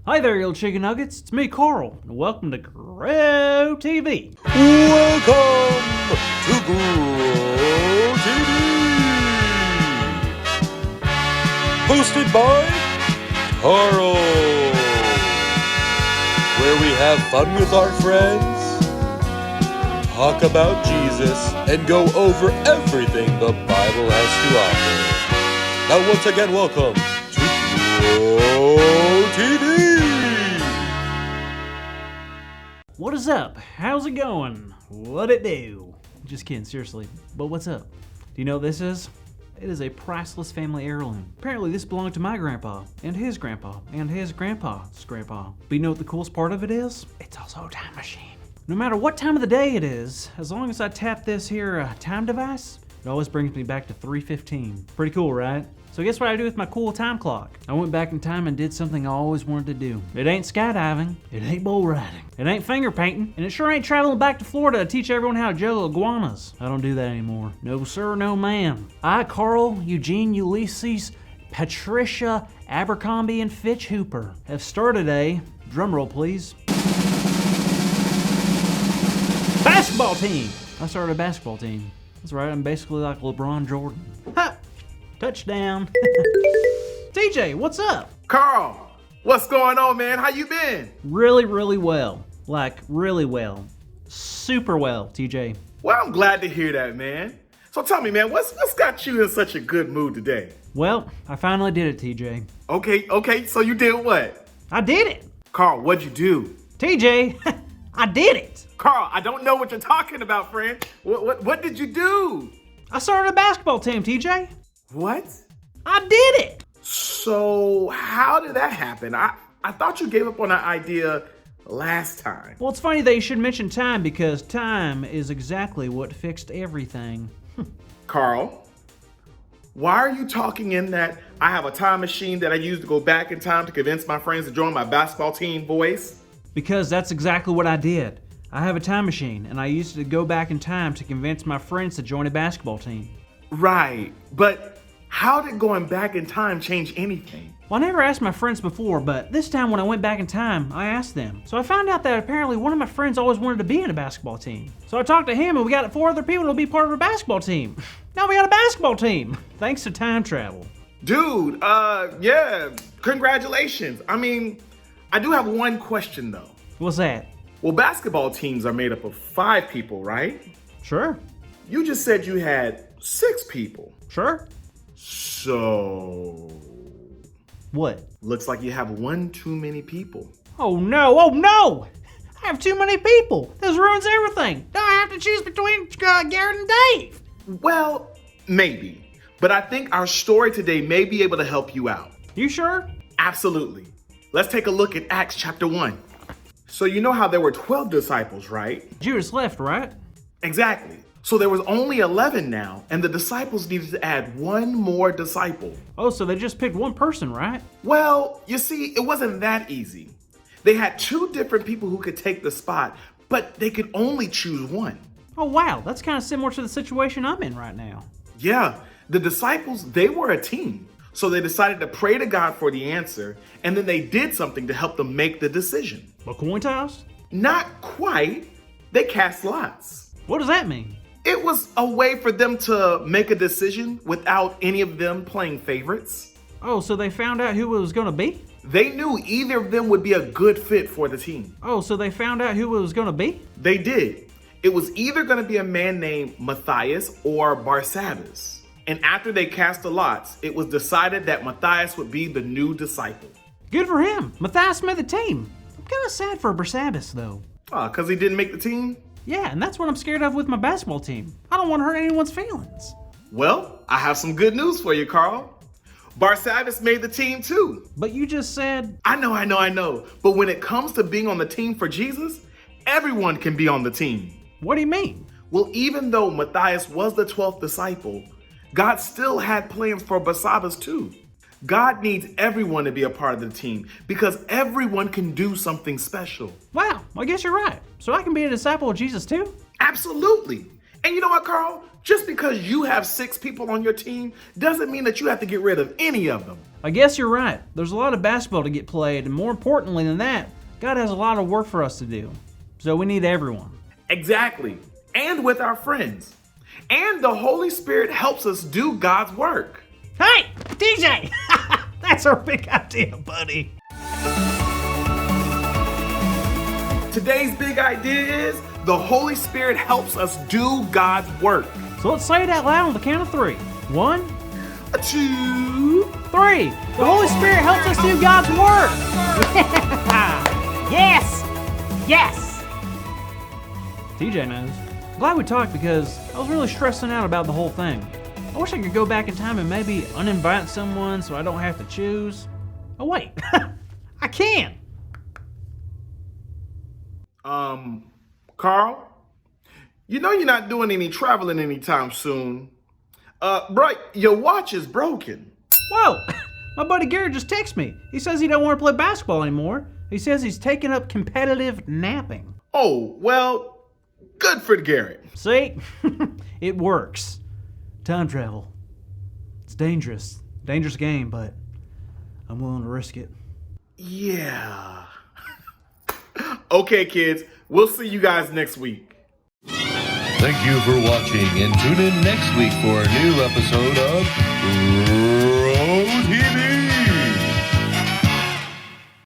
Hi there, you little chicken nuggets. It's me, Carl, and welcome to Grow TV. Welcome to Grow TV. Hosted by Carl, where we have fun with our friends, talk about Jesus, and go over everything the Bible has to offer. Now, once again, welcome to Grow TV. What is up? How's it going? What it do? Just kidding, seriously. But what's up? Do you know what this is? It is a priceless family heirloom. Apparently this belonged to my grandpa, and his grandpa, and his grandpa's grandpa. But you know what the coolest part of it is? It's also a time machine. No matter what time of the day it is, as long as I tap this here time device, it always brings me back to 3:15. Pretty cool, right? So guess what I do with my cool time clock? I went back in time and did something I always wanted to do. It ain't skydiving, it ain't bull riding, it ain't finger painting, and it sure ain't traveling back to Florida to teach everyone how to juggle iguanas. I don't do that anymore. No sir, no ma'am. I, Carl, Eugene, Ulysses, Patricia, Abercrombie, and Fitch Hooper have started a, drumroll please, basketball team. I started a basketball team. That's right, I'm basically like LeBron Jordan. Ha! Touchdown. TJ, what's up? Carl, what's going on, man? How you been? Really, really well. Like, really well. Super well, TJ. Well, I'm glad to hear that, man. So tell me, man, what's got you in such a good mood today? Well, I finally did it, TJ. Okay, so you did what? I did it. Carl, what'd you do? TJ, I did it. Carl, I don't know what you're talking about, friend. What did you do? I started a basketball team, TJ. What? I did it. So how did that happen? I thought you gave up on that idea last time. Well, it's funny that you should mention time because time is exactly what fixed everything. Carl, why are you talking in that I have a time machine that I use to go back in time to convince my friends to join my basketball team voice? Because that's exactly what I did. I have a time machine and I used it to go back in time to convince my friends to join a basketball team. Right, but how did going back in time change anything? Well, I never asked my friends before, but this time when I went back in time, I asked them. So I found out that apparently one of my friends always wanted to be in a basketball team. So I talked to him and we got 4 other people to be part of a basketball team. Now we got a basketball team, thanks to time travel. Dude, yeah, congratulations. I mean, I do have one question though. What's that? Well, basketball teams are made up of 5 people, right? Sure. You just said you had 6 people. Sure. So... What? Looks like you have one too many people. Oh no! I have too many people. This ruins everything. Now I have to choose between Garrett and Dave. Well, maybe. But I think our story today may be able to help you out. You sure? Absolutely. Let's take a look at Acts chapter 1. So you know how there were 12 disciples, right? Judas left, right? Exactly. So there was only 11 now, and the disciples needed to add one more disciple. Oh, so they just picked one person, right? Well, you see, it wasn't that easy. They had 2 different people who could take the spot, but they could only choose one. Oh wow, that's kind of similar to the situation I'm in right now. Yeah, the disciples, they were a team. So they decided to pray to God for the answer, and then they did something to help them make the decision. A coin toss? Not quite. They cast lots. What does that mean? It was a way for them to make a decision without any of them playing favorites. Oh, so they found out who it was going to be? They knew either of them would be a good fit for the team. Oh, so they found out who it was going to be? They did. It was either going to be a man named Matthias or Barsabbas. And after they cast the lots, it was decided that Matthias would be the new disciple. Good for him. Matthias made the team. I'm kind of sad for Barsabbas, though. Because he didn't make the team? Yeah, and that's what I'm scared of with my basketball team. I don't want to hurt anyone's feelings. Well, I have some good news for you, Carl. Barsabbas made the team too. But you just said... I know. But when it comes to being on the team for Jesus, everyone can be on the team. What do you mean? Well, even though Matthias was the 12th disciple, God still had plans for Barsabbas too. God needs everyone to be a part of the team because everyone can do something special. Wow, I guess you're right. So I can be a disciple of Jesus too? Absolutely. And you know what, Carl? Just because you have 6 people on your team doesn't mean that you have to get rid of any of them. I guess you're right. There's a lot of basketball to get played, and more importantly than that, God has a lot of work for us to do. So we need everyone. Exactly. And with our friends. And the Holy Spirit helps us do God's work. Hey, DJ! That's our big idea, buddy. Today's big idea is the Holy Spirit helps us do God's work. So let's say it out loud on the count of 3. 1, 2, 3. The Holy Spirit helps us do God's work. Yes! Yes! TJ knows. I'm glad we talked because I was really stressing out about the whole thing. I wish I could go back in time and maybe uninvite someone so I don't have to choose. Oh wait, I can. Carl, you know you're not doing any traveling anytime soon. Bro, your watch is broken. Whoa, my buddy Garrett just texted me. He says he don't want to play basketball anymore. He says he's taking up competitive napping. Oh, well, good for Garrett. See, it works. Time travel. It's dangerous. Dangerous game, but I'm willing to risk it. Yeah. Okay, kids, we'll see you guys next week. Thank you for watching, and tune in next week for a new episode of Pro TV.